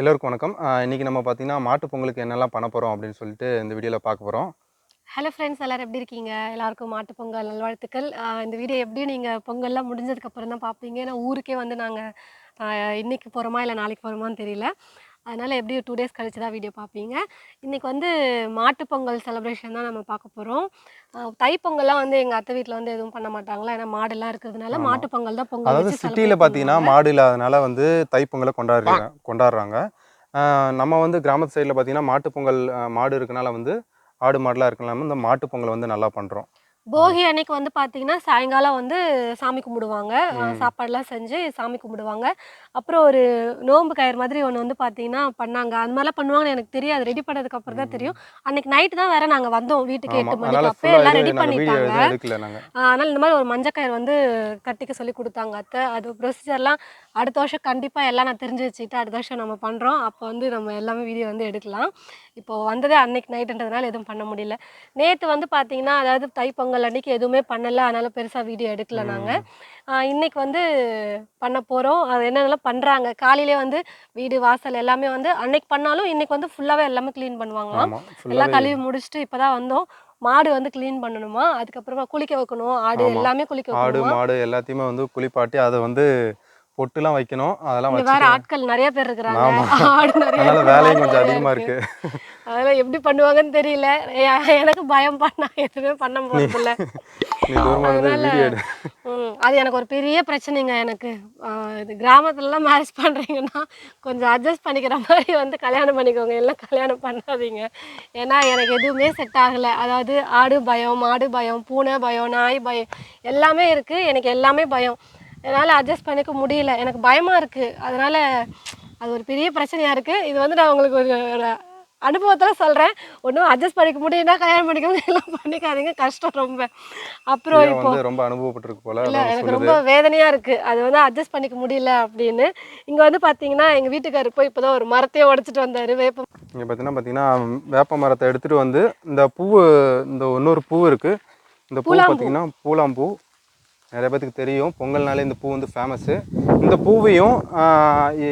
எல்லோருக்கும் வணக்கம். இன்னைக்கு நம்ம பார்த்தீங்கன்னா, மாட்டு பொங்கலுக்கு என்னெல்லாம் பண்ண போறோம் அப்படின்னு சொல்லிட்டு இந்த வீடியோல பார்க்க போறோம். ஹலோ ஃப்ரெண்ட்ஸ் எல்லாரும் எப்படி இருக்கீங்க? எல்லாருக்கும் மாட்டுப் பொங்கல் நல்வாழ்த்துக்கள். இந்த வீடியோ எப்படியும் நீங்க பொங்கல்லாம் முடிஞ்சதுக்கப்புறம் தான் பார்ப்பீங்க. ஏன்னா ஊருக்கே வந்து நாங்க அ இன்னைக்கு போறோமா, இல்ல நாளைக்கு போறோமான்னு தெரியல. அதனால எப்படியும் 2 டேஸ் கழிச்சு தான் வீடியோ பார்ப்பீங்க. இன்னைக்கு வந்து மாட்டுப் பொங்கல் செலிப்ரேஷன் தான் நம்ம பார்க்க போறோம். தைப்பொங்கல்லாம் வந்து எங்க அத்தை வீட்ல வந்து எதுவும் பண்ண மாட்டாங்களா, ஏன்னா மாடுலாம் இருக்கிறதுனால ஆமா. மாட்டுப் பொங்கல் தான் பொங்கல் அதாவது வச்சு சிட்டியில செலிப்ரேட் பார்த்தீங்கன்னா, பண்ணுவாங்க. மாடு இல்லாதனால வந்து தைப்பொங்கல கொண்டாடுறாங்க. நம்ம வந்து கிராமத்து சைடுல பார்த்தீங்கன்னா, மாட்டு பொங்கல் மாடு இருக்கனால வந்து ஆடு, மாடுலாம் இருக்கனால இந்த மாட்டு பொங்கல் வந்து நல்லா பண்றோம். அது போகி அன்னைக்கு வந்து பார்த்தீங்கன்னா, சாயங்காலம் வந்து சாமி கும்பிடுவாங்க. ம். சாப்பாடுலாம் செஞ்சு சாமி கும்பிடுவாங்க. அப்புறம் ஒரு நோம்பு கயிறு மாதிரி ஒண்ணு வந்து பார்த்தீங்கன்னா பண்ணாங்க. அது மாரிலாம் பண்ணுவாங்கன்னு எனக்கு தெரியாது. ரெடி பண்ணதுக்கு அப்புறம் தான் ம். தெரியும். அன்னைக்கு நைட்டு தான் வேற நாங்க வந்தோம் வீட்டுக்கு ஆமா. 8 மணிக்கு. அதனால அப்பயே ஃபுல்லா எல்லாம் எதுவும் ரெடி நாங்க வீடியோ பண்ணிட்டாங்க. எதுவும் எடுக்கல நாங்க. அதனால இந்த மாரி ஒரு மஞ்ச கயிறு வந்து கட்டிக்க சொல்லி குடுத்தாங்க அத்த. அது ப்ரொசீஜர்லாம் அடுத்த வருஷம் கண்டிப்பா எல்லாம் நான் தெரிஞ்சு வச்சுக்கிட்டு, அடுத்த வருஷம் நம்ம பண்றோம். அப்போ வந்து நம்ம எல்லாமே வீடியோ வந்து எடுக்கலாம். இப்போ வந்ததே அன்னைக்கு நைட்டுன்றதுனால எதுவும் பண்ண முடியல. நேத்து வந்து பார்த்தீங்கன்னா, அதாவது தைப்பொங்கல் அன்னைக்கு எதுவுமே பண்ணல. அதனால பெருசா வீடியோ எடுக்கல நாங்க. ம். இன்னைக்கு வந்து பண்ண போறோம். அது என்னென்னலாம் பண்றாங்க. காலையிலே வந்து வீடு, வாசல் எல்லாமே வந்து அன்னைக்கு பண்ணாலும், இன்னைக்கு வந்து ஃபுல்லாவே எல்லாமே கிளீன் பண்ணுவாங்களாம். ஆமா. எல்லாம் ஃபுல்லாவே கழுவி முடிச்சுட்டு இப்ப தான் வந்தோம். மாடு வந்து கிளீன் பண்ணணுமா, அதுக்கப்புறமா குளிக்க வைக்கணும். ஆடு ஆமா. எல்லாமே குளிக்க ஆடு, வைக்கணுமா. மாடு எல்லாத்தையுமே வந்து குளிப்பாட்டி அத வந்து பொட்டுலாம் வைக்கணும். அதெல்லாம் இங்க வேற வச்சுட்டு ஆட்கள் நெறைய பேர் இருக்கிறாங்க. ஆமா. ஆடு நெறைய அதனால இருக்கு, வேலையும் மாடு கொஞ்சம் நெறைய அதிகமா இருக்கு. இருக்கு. அதெல்லாம் எப்படி பண்ணுவாங்கன்னு தெரியல. எனக்கு பயம்பா நான் எதுவுமே பண்ண நீ போறதில்ல. நீ தூரமா இருந்து அதனால வீடியோ எடு. அது எனக்கு ஒரு பெரிய பிரச்சனைங்க எனக்கு. இது கிராமத்துலலாம் மேரேஜ் பண்றீங்கன்னா, கொஞ்சம் அட்ஜஸ்ட் பண்ணிக்கிற மாரி வந்து கல்யாணம் பண்ணிக்கோங்க. இல்ல கல்யாணம் பண்ணாதீங்க. ஏன்னா எனக்கு எதுவுமே செட் ஆகல. அதாவது ஆடு பயம், மாடு பயம், பூனை பயம், நாய் பயம் எல்லாமே இருக்கு. எனக்கு எல்லாமே பயம். என்னால அட்ஜஸ்ட் பண்ணிக்க முடியல. எனக்கு பயமா இருக்கு. அதனால அது ஒரு பெரிய பிரச்சனையா இருக்கு. இது வந்து நான் உங்களுக்கு ஒரு ஒரு அனுபவத்துல சொல்றேன். ஒண்ணும் அட்ஜஸ்ட் பண்ணிக்க முடியும்னா கல்யாணம் பண்ணிக்கோங்க. இல்ல பண்ணிக்காதீங்க. கஷ்டம் ரொம்ப. அப்புறம் பிரியா இப்போ வந்து ரொம்ப அனுபவப்பட்டிருக்கு போல. இல்ல அதான் எனக்கு சொல்லுது. ரொம்ப வேதனையா இருக்கு. அது வந்து அட்ஜஸ்ட் பண்ணிக்க முடியல அப்படின்னு. இங்க வந்து பார்த்தீங்கன்னா, எங்க வீட்டுக்காரரு போய் இப்பதான் ஒரு மரத்தையே உடைச்சுட்டு வந்தாரு. இங்க பார்த்தீங்கன்னா, வேப்ப மரத்த எடுத்துட்டு வந்து இந்த பூவு இந்த இன்னொரு பூ இருக்கு. இந்த பூ பூலாம்பூ. பார்த்தீங்கன்னா, பூலாம்பூ. நெறைய பேத்துக்கு தெரியும். பொங்கல்னாலே இந்த பூ வந்து ஃபேமஸு. இந்த பூவையும்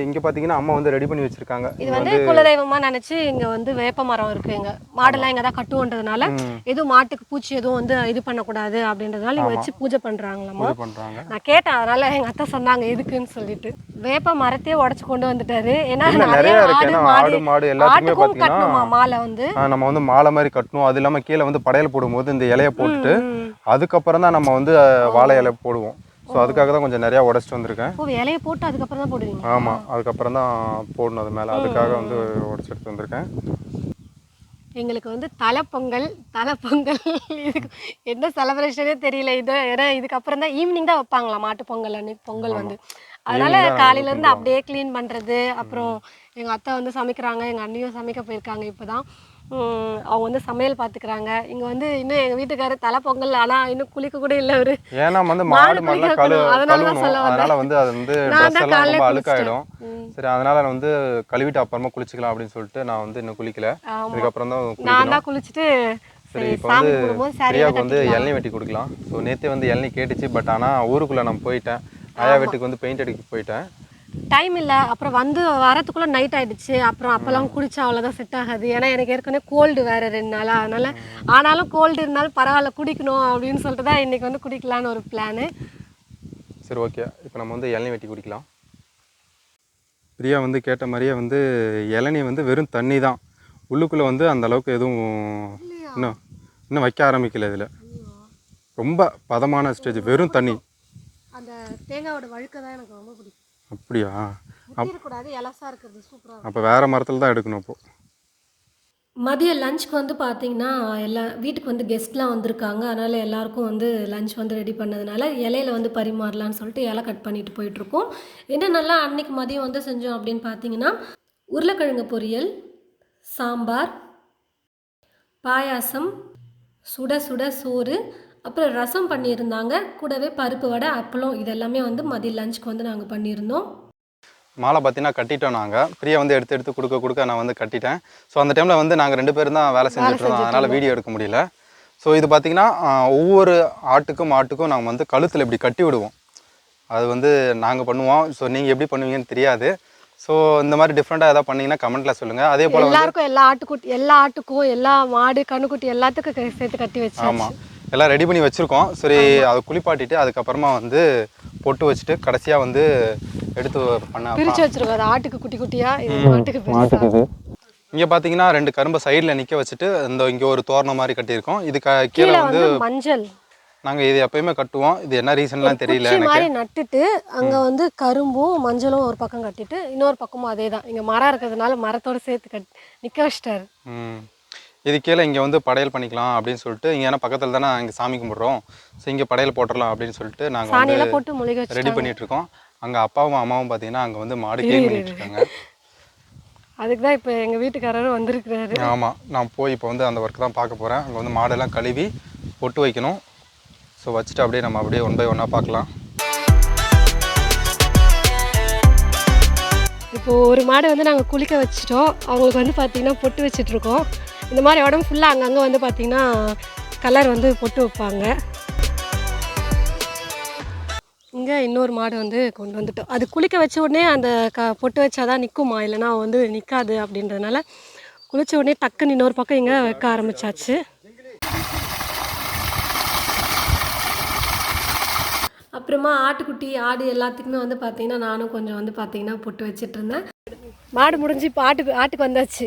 இங்க பார்த்தீங்கன்னா, அம்மா வந்து ரெடி பண்ணி வச்சிருக்காங்க. இது இங்க வந்து வந்து குலதெய்வமா நெனச்சு இங்க வந்து வேப்ப மரம் இருக்கு இங்க. ஆமா. மாடெல்லாம் இங்க தான் கட்டுவோன்றதுனால, ம். எதுவும் மாட்டுக்கு பூச்சி எதுவும் வந்து இது பண்ணக்கூடாது அப்படின்றதுனால இங்க ஆமா. வச்சு பூஜை பண்றாங்களாமா. பூஜை பண்றாங்க. நான் கேட்டேன். அதனால எங்க அத்தை சொன்னாங்க எதுக்குன்னு சொல்லிட்டு. வேப்ப மரத்தையே உடைச்சு கொண்டு வந்துட்டாரு. ஏன்னா இல்ல நெறைய நெறைய இருக்கு. ஆடு, ஏன்னா மாடு ஆடு, மாடு எல்லாத்துக்குமே ஆட்டுக்கும் பார்த்தீங்கன்னா, கட்டணுமா மாலை வந்து. நம்ம வந்து மாலை மாரி கட்டணும். அது இல்லாம கீழ வந்து படையல் போடும்போது இந்த இலைய ம், போட்டுட்டு, ம். அதுக்கப்புறம் தான் நம்ம வந்து ஓ! வாழை இலை போடுவோம். ஸோ ஓ! அதுக்காக தான் கொஞ்சம் நெறையா உடைச்சிட்டு வந்திருக்கேன். ஓ! இலைய போட்டு அதுக்கப்புறம் தான் போடுவீங்களா? ஆமா. அதுக்கப்புறம் தான் போடணும் அது மேல. ம், அதுக்காக ம், வந்து ம். உடைச்சு எடுத்து வந்திருக்கேன். எங்களுக்கு வந்து தலைப்பொங்கல் தலைப்பொங்கல் இதுக்கு என்ன செலப்ரேஷனே தெரியல. இது ஏன்னா இதுக்கப்புறம் தான் ஈவினிங் தான் வைப்பாங்களாம் மாட்டுப் பொங்கல் அன்னைக்கு பொங்கல் ஆமா. வந்து. அதனால ஈவினிங் தான் நாங்க வந்து காலையிலேருந்து கும்பிடுவாங்க. அப்படியே கிளீன் பண்ணுறது. அப்புறம் ம். எங்க அத்தை வந்து சமைக்கிறாங்க. எங்க அண்ணியும் சமைக்க போயிருக்காங்க இப்பதான். அவங்க வந்து சமையல் பார்த்துக்கிறாங்க. இங்க வந்து இன்னும் எங்க வீட்டுக்காரர் தலைப்பொங்கல் ஆனா இன்னும் குளிக்க கூட இல்ல அவரு. ஏன்னா வந்து மாடு மாடு, குளிக்க மாடுலாம் வைக்கணும். அதனால தான் கழுவணும். சொல்ல அதனால வந்தேன். வந்து அது வந்து நான் ட்ரெஸ் தான் எல்லாம் ரொம்ப காலையிலே குளிச்சுட்டேன். அழுக்காயிடும். ம். சரி அதனால நான் வந்து கழுவிட்டு அப்புறமா குளிச்சுக்கலாம் அப்படின்னு சொல்லிட்டு நான் வந்து இன்னும் குளிக்கல. ஆமா. இதுக்கப்புறம் தான் நான் குளிக்கணும். தான் குளிச்சுட்டு சரி சரி இப்போ வந்து சாமி கும்பிடும்போது சாரியவே பிரியாவுக்கு வந்து கட்டிக்கலாம். இளநீ வெட்டி குடுக்கலாம். ஸோ நேத்தே வந்து இளநீ கேட்டுச்சு. பட் ஆனா ஊருக்குள்ள நான் போயிட்டேன். ஆயா ஆமா. வீட்டுக்கு வந்து பெயிண்ட் அடிக்க போயிட்டேன். டைம் இல்ல. அப்புறம் வந்து வரதுக்குள்ள நைட் ஆயிடுச்சு. அப்புறம் அப்பலாம் ம். குடிச்சா அவ்வளோதான் செட் ஆகாது. ஏன்னா எனக்கு ஏற்கனவே கோல்டு வேற 2 நாளா. அதனால ம். ஆனாலும் கோல்டு இருந்தாலும் பரவால்ல குடிக்கணும் அப்படின்னு சொல்லிட்டு தான் இன்னைக்கு வந்து குடிக்கலான்னு ஒரு பிளானு. சரி ஓகே. இப்போ நம்ம வந்து இளநீ வெட்டி குடிக்கலாம். பிரியா வந்து கேட்ட மாரியே வந்து இளநீ வந்து வெறும் தண்ணி தான். உள்ளுக்குள்ள வந்து அந்த அளவுக்கு எதுவும் இல்லையா? இன்னும் இன்னும் வைக்க ஆரம்பிக்கல இதுல. ஐயோ! ரொம்ப பதமான ஸ்டேஜ் எனக்கு ரொம்ப வெறும் தண்ணி. பிடிக்கும். அந்த தேங்காவோட வழுக்க தான் எனக்கு ரொம்ப பிடிக்கும். அப்படியா? முத்திரக்கூடாது, எலசா இருக்கிறது சூப்பரா இருக்கும். அப்போ வேறு மரத்தில் தான் எடுக்கணும் அப்போது. மதிய லஞ்சுக்கு வந்து பார்த்தீங்கன்னா, வீட்டுக்கு வந்து கெஸ்ட்லாம் வந்திருக்காங்க. அதனால எல்லாருக்கும் வந்து லஞ்ச் வந்து ரெடி பண்ணதுனால, இலையில வந்து பரிமாறலான்னு சொல்லிட்டு இலை கட் பண்ணிட்டு போயிட்டுருக்கோம். என்னென்னலாம் அன்னைக்கு மதியம் வந்து செஞ்சோம் அப்படின்னு பார்த்தீங்கன்னா, உருளைக்கிழங்கு பொரியல், சாம்பார், பாயாசம், சுட சுட சோறு, அப்புறம் ரசம் பண்ணியிருந்தாங்க. கூடவே பருப்பு வடை, அப்பளம் இதெல்லாமே வந்து மதிய லஞ்சுக்கு வந்து நாங்க பண்ணியிருந்தோம். மாலை பார்த்தீங்கன்னா கட்டிட்டோம் நாங்கள். பிரியா வந்து எடுத்து எடுத்து கொடுக்க கொடுக்க நான் வந்து கட்டிட்டேன். ஸோ அந்த டைமில் வந்து நாங்கள் 2 பேரும் தான் வேலை வேலை செஞ்சுட்டு இருந்தோம். செஞ்சுட்டு அதனால் இருந்தோம். வீடியோ எடுக்க முடியல. ஸோ இது பார்த்தீங்கன்னா ஒவ்வொரு ஆட்டுக்கும் மாட்டுக்கும் நாங்கள் வந்து கழுத்தில் இப்படி கட்டி விடுவோம். அது வந்து நாங்கள் பண்ணுவோம். ஸோ நீங்கள் எப்படி பண்ணுவீங்கன்னு தெரியாது. ஸோ இந்த மாதிரி டிஃப்ரெண்ட்டாக எதாவது பண்ணிங்கன்னா கமெண்ட்டில் சொல்லுங்கள். அதே போல் எல்லாருக்கும் எல்லா ஆட்டுக்கும் எல்லா மாடு கண்ணுக்குட்டி எல்லாத்துக்கும் சேர்த்து கட்டி வச்சு. ஆமாம், எல்லாம் ரெடி பண்ணி வச்சுருக்கோம். சரி, அதை குளிப்பாட்டிட்டு அதுக்கப்புறமா வந்து பொட்டு வச்சுட்டு கடைசியாக வந்து எடுத்து பிரித்து வச்சுருக்கோம். அது ஆட்டுக்கு குட்டி குட்டியாக, இது மாட்டுக்கு. இங்கே பார்த்தீங்கன்னா 2 கரும்பை சைடில் நிற்க வச்சுட்டு இங்கே ஒரு தோரணம் மாதிரி கட்டியிருக்கோம். இது கீழே வந்து மஞ்சள். நாங்கள் இது எப்பயுமே கட்டுவோம். இது என்ன ரீசன்லாம் தெரியல மாதிரி நட்டுட்டு அங்கே வந்து கரும்பும் மஞ்சளும் ஒரு பக்கம் கட்டிட்டு இன்னொரு பக்கமும் அதே தான். இங்கே மரம் இருக்கிறதுனால மரத்தோடு சேர்த்து நிற்க வச்சிட்டாரு. இது கீழே இங்கே வந்து படையல் பண்ணிக்கலாம் அப்படின்னு சொல்லிட்டு, இங்கே ஏன்னா பக்கத்தில் தானே இங்கே சாமி கும்பிட்றோம். ஸோ இங்கே படையல் போட்டுடலாம் அப்படின்னு சொல்லிட்டு நாங்கள் வந்து போட்டு மூலிகை ரெடி பண்ணிட்டு இருக்கோம். அங்கே அப்பாவும் அம்மாவும் பார்த்தீங்கன்னா அங்கே வந்து மாடு க்ளீன் பண்ணிட்டு இருக்காங்க. அதுக்கு தான் இப்போ எங்கள் வீட்டுக்காரரும் வந்திருக்கிறாரு. ஆமாம், நான் போய் இப்போ வந்து அந்த ஒர்க் தான் பார்க்க போகிறேன். அங்கே வந்து மாடெல்லாம் கழுவி பொட்டு வைக்கணும். ஸோ வச்சுட்டு அப்படியே நம்ம அப்படியே 1 by 1 பார்க்கலாம். இப்போது ஒரு மாடை வந்து நாங்கள் குளிக்க வச்சுட்டோம். அவங்களுக்கு வந்து பார்த்திங்கன்னா பொட்டு வச்சிட்ருக்கோம். இந்த மாதிரி உடம்பு ஃபுல்லாக அங்கங்கே வந்து பார்த்திங்கன்னா கலர் வந்து பொட்டு வைப்பாங்க. இங்கே இன்னொரு மாடு வந்து கொண்டு வந்துட்டோம். அது குளிக்க வச்ச உடனே அந்த பொட்டு வச்சாதான் நிற்குமா, இல்லைனா வந்து நிற்காது அப்படின்றதுனால குளித்த உடனே டக்குன்னு இன்னொரு பக்கம் இங்கே வைக்க ஆரம்பித்தாச்சு. அப்புறமா ஆட்டுக்குட்டி ஆடு எல்லாத்துக்குமே வந்து பார்த்திங்கன்னா நானும் கொஞ்சம் வந்து பார்த்திங்கன்னா பொட்டு வச்சிட்டு இருந்தேன். மாடு முடிஞ்சு இப்போ ஆட்டுக்கு வந்தாச்சு.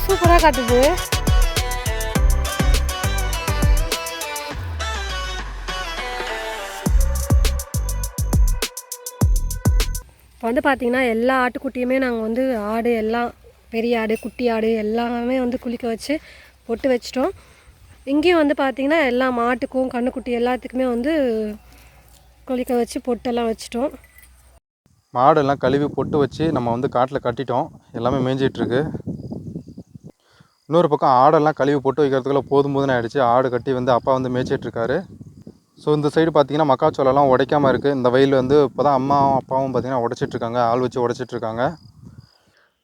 சூப்பராக காட்டுது. இப்போ வந்து பார்த்திங்கன்னா எல்லா ஆட்டுக்குட்டியுமே நாங்கள் வந்து ஆடு எல்லாம் பெரிய ஆடு குட்டி ஆடு எல்லாமே வந்து குளிக்க வச்சு பொட்டு வச்சிட்டோம். இங்கேயும் வந்து பார்த்திங்கன்னா எல்லா மாட்டுக்கும் கண்ணுக்குட்டி எல்லாத்துக்குமே வந்து குளிக்க வச்சு பொட்டெல்லாம் வச்சிட்டோம். மாடெல்லாம் கழுவி பொட்டு வச்சு நம்ம வந்து காட்டில் கட்டிட்டோம். எல்லாமே மேய்ஞ்சிட்ருக்கு. இன்னொரு பக்கம் ஆடெல்லாம் கழுவி பொட்டு வைக்கிறதுக்குள்ளே போதும்னு ஆகிடுச்சு. ஆடு கட்டி வந்து அப்பா வந்து மேய்ச்சிட்ருக்காரு. ஸோ இந்த சைடு பார்த்திங்கன்னா மக்காச்சோளம்லாம் உடைக்காமல் இருக்குது. இந்த வயல் வந்து இப்போ தான் அம்மாவும் அப்பாவும் பார்த்திங்கன்னா உடைச்சிட்ருக்காங்க. ஆள் வச்சு உடைச்சிட்ருக்காங்க.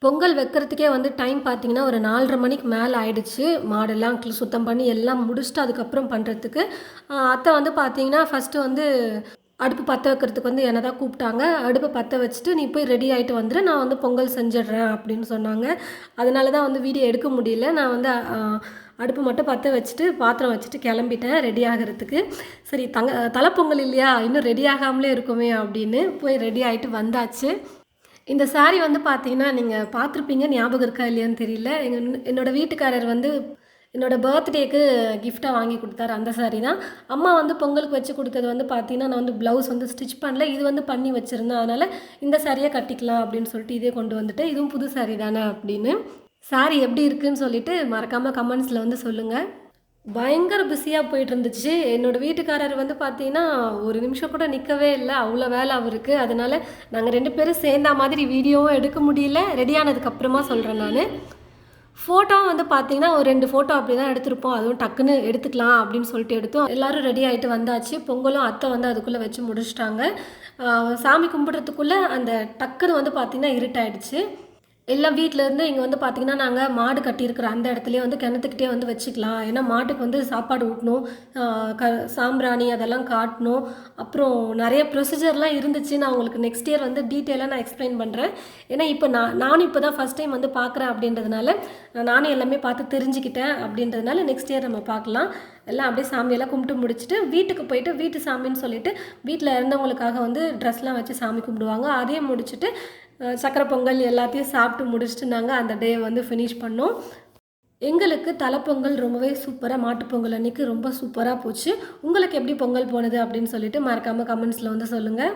பொங்கல் வைக்கிறதுக்கே வந்து டைம் பார்த்திங்கன்னா ஒரு 4:30 மணிக்கு மேலே ஆகிடுச்சு. மாடெல்லாம் சுத்தம் பண்ணி எல்லாம் முடிச்சுட்டு அதுக்கப்புறம் பண்ணுறதுக்கு அத்தை வந்து பார்த்திங்கன்னா ஃபஸ்ட்டு வந்து அடுப்பு பற்ற வைக்கிறதுக்கு வந்து என்னை தான் கூப்பிட்டாங்க. அடுப்பை பற்ற வச்சுட்டு நீ போய் ரெடி ஆகிட்டு வந்துடு, நான் வந்து பொங்கல் செஞ்சிடுறேன் அப்படின்னு சொன்னாங்க. அதனால தான் வந்து வீடியோ எடுக்க முடியல. நான் வந்து அடுப்பு மட்டும் பற்ற வச்சுட்டு பாத்திரம் வச்சுட்டு கிளம்பிட்டேன் ரெடி ஆகிறதுக்கு. சரி தலைப்பொங்கல் இல்லையா, இன்னும் ரெடி ஆகாமலே இருக்குமே அப்படின்னு போய் ரெடி ஆகிட்டு வந்தாச்சு. இந்த சாரீ வந்து பார்த்திங்கன்னா நீங்கள் பார்த்துருப்பீங்க, ஞாபகம் இருக்கா இல்லையான்னு தெரியல. என்னோடய வீட்டுக்காரர் வந்து என்னோடய பர்த்டேக்கு கிஃப்டாக வாங்கி கொடுத்தாரு. அந்த சாரீ தான். அம்மா வந்து பொங்கலுக்கு வச்சு கொடுத்தது வந்து பார்த்திங்கன்னா நான் வந்து ப்ளவுஸ் வந்து ஸ்டிச் பண்ணல, இது வந்து பண்ணி வச்சுருந்தேன். அதனால் இந்த சாரியை கட்டிக்கலாம் அப்படின்னு சொல்லிட்டு இதே கொண்டு வந்துட்டு, இதுவும் புது சாரீ தானே அப்படின்னு. சாரீ எப்படி இருக்குதுன்னு சொல்லிவிட்டு மறக்காமல் கமெண்ட்ஸில் வந்து சொல்லுங்கள். பயங்கர பிஸியாக போயிட்டு இருந்துச்சு. என்னோடய வீட்டுக்காரர் வந்து பார்த்திங்கன்னா ஒரு நிமிஷம் கூட நிற்கவே இல்லை, அவ்வளோ வேலை அவருக்கு. அதனால் நாங்கள் 2 பேரும் சேர்ந்த மாதிரி வீடியோவும் எடுக்க முடியல. ரெடியானதுக்கப்புறமா சொல்கிறேன் நான். ஃபோட்டோவும் வந்து பார்த்திங்கன்னா ஒரு 2 ஃபோட்டோ அப்படி தான் எடுத்திருப்போம். அதுவும் டக்குன்னு எடுத்துக்கலாம் அப்படின்னு சொல்லிட்டு எடுத்தோம். எல்லோரும் ரெடி ஆகிட்டு வந்தாச்சு. பொங்கலும் அத்தை வந்து அதுக்குள்ளே வச்சு முடிச்சிட்டாங்க. சாமி கும்பிட்றதுக்குள்ளே அந்த டக்குன்னு வந்து பார்த்திங்கன்னா இருட்டாயிடுச்சு. எல்லாம் வீட்டிலேருந்து இங்கே வந்து பார்த்திங்கன்னா நாங்கள் மாடு கட்டியிருக்கிற அந்த இடத்துலையே வந்து கிணத்துக்கிட்டே வந்து வச்சுக்கலாம். ஏன்னா மாட்டுக்கு வந்து சாப்பாடு ஊட்டணும், சாம்பிராணி அதெல்லாம் காட்டணும். அப்புறம் நிறைய ப்ரொசீஜர்லாம் இருந்துச்சு. நான் உங்களுக்கு நெக்ஸ்ட் இயர் வந்து டீட்டெயிலாக நான் எக்ஸ்பிளைன் பண்ணுறேன். ஏன்னா இப்போ நானும் இப்போ தான் ஃபஸ்ட் டைம் வந்து பார்க்குறேன் அப்படின்றதுனால நானும் எல்லாமே பார்த்து தெரிஞ்சுக்கிட்டேன். அப்படின்றதுனால நெக்ஸ்ட் இயர் நம்ம பார்க்கலாம். எல்லாம் அப்படியே சாமியெல்லாம் கும்பிட்டு முடிச்சுட்டு வீட்டுக்கு போயிட்டு வீட்டு சாமின்னு சொல்லிட்டு வீட்டில் இருந்தவங்களுக்காக வந்து ட்ரெஸ்லாம் வச்சு சாமி கும்பிடுவாங்க. அதையும் முடிச்சுட்டு சக்கரை பொங்கல் எல்லாத்தையும் சாப்பிட்டு முடிச்சுட்டு நாங்கள் அந்த டே வந்து ஃபினிஷ் பண்ணோம். எங்களுக்கு தலைப்பொங்கல் ரொம்பவே சூப்பராக, மாட்டுப்பொங்கல் அன்றைக்கி ரொம்ப சூப்பராக போச்சு. உங்களுக்கு எப்படி பொங்கல் போனது அப்படின்னு சொல்லிட்டு மறக்காமல் கமெண்ட்ஸில் வந்து சொல்லுங்கள்.